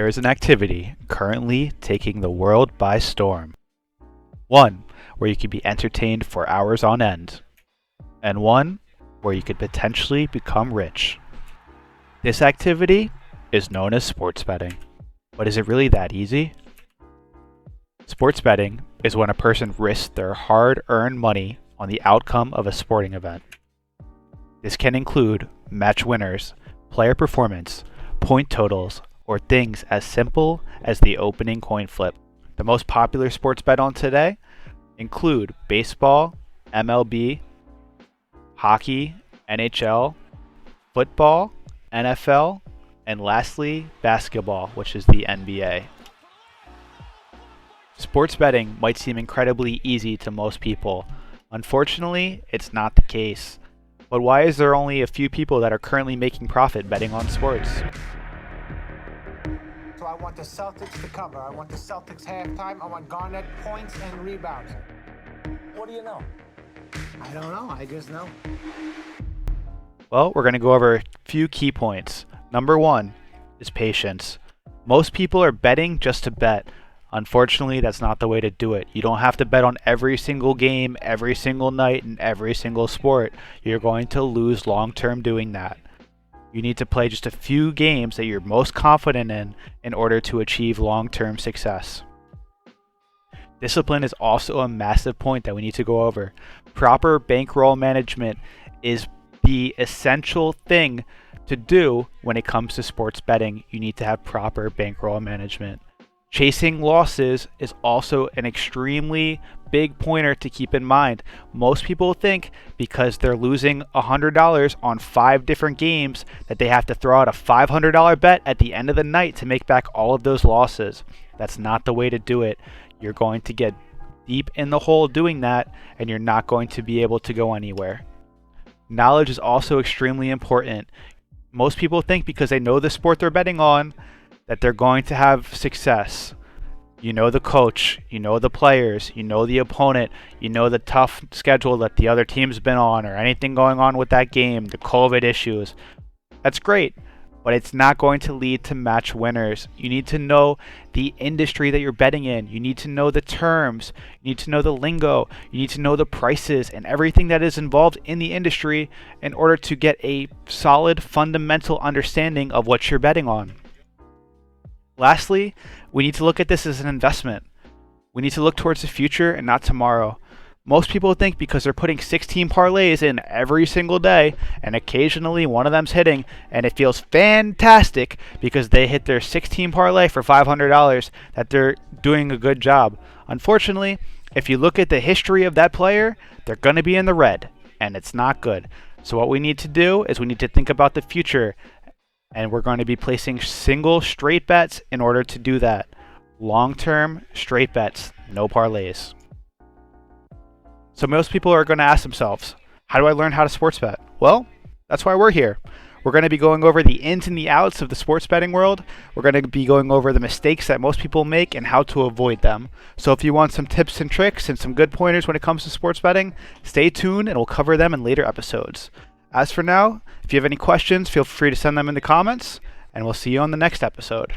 There is an activity currently taking the world by storm. One where you could be entertained for hours on end, and one where you could potentially become rich. This activity is known as sports betting. But is it really that easy? Sports betting is when a person risks their hard-earned money on the outcome of a sporting event. This can include match winners, player performance, point totals, or things as simple as the opening coin flip. The most popular sports bet on today include baseball, MLB, hockey, NHL, football, NFL, and lastly, basketball, which is the NBA. Sports betting might seem incredibly easy to most people. Unfortunately, it's not the case. But why is there only a few people that are currently making profit betting on sports? So I want the Celtics to cover. I want the Celtics halftime. I want Garnett points and rebounds. What do you know? I don't know. I just know. Well, we're going to go over a few key points. Number one is patience. Most people are betting just to bet. Unfortunately, that's not the way to do it. You don't have to bet on every single game, every single night, and every single sport. You're going to lose long-term doing that. You need to play just a few games that you're most confident in order to achieve long-term success. Discipline is also a massive point that we need to go over. Proper bankroll management is the essential thing to do when it comes to sports betting. You need to have proper bankroll management. Chasing losses is also an extremely big pointer to keep in mind. Most people think because they're losing $100 on 5 different games that they have to throw out a $500 bet at the end of the night to make back all of those losses. That's not the way to do it. You're going to get deep in the hole doing that, and you're not going to be able to go anywhere. Knowledge is also extremely important. Most people think because they know the sport they're betting on that they're going to have success. You know the coach, you know the players, you know the opponent, you know the tough schedule that the other team's been on or anything going on with that game, the COVID issues. That's great, but it's not going to lead to match winners. You need to know the industry that you're betting in. You need to know the terms. You need to know the lingo. You need to know the prices and everything that is involved in the industry in order to get a solid fundamental understanding of what you're betting on. Lastly, we need to look at this as an investment. We need to look towards the future and not tomorrow. Most people think because they're putting 16 parlays in every single day and occasionally one of them's hitting and it feels fantastic because they hit their 16 parlay for $500 that they're doing a good job. Unfortunately, if you look at the history of that player, they're going to be in the red and it's not good. So what we need to do is we need to think about the future, and we're going to be placing single straight bets in order to do that. Long-term straight bets, no parlays. So most people are going to ask themselves, how do I learn how to sports bet? Well, that's why we're here. We're going to be going over the ins and the outs of the sports betting world. We're going to be going over the mistakes that most people make and how to avoid them. So if you want some tips and tricks and some good pointers when it comes to sports betting, stay tuned and we'll cover them in later episodes. As for now, if you have any questions, feel free to send them in the comments, and we'll see you on the next episode.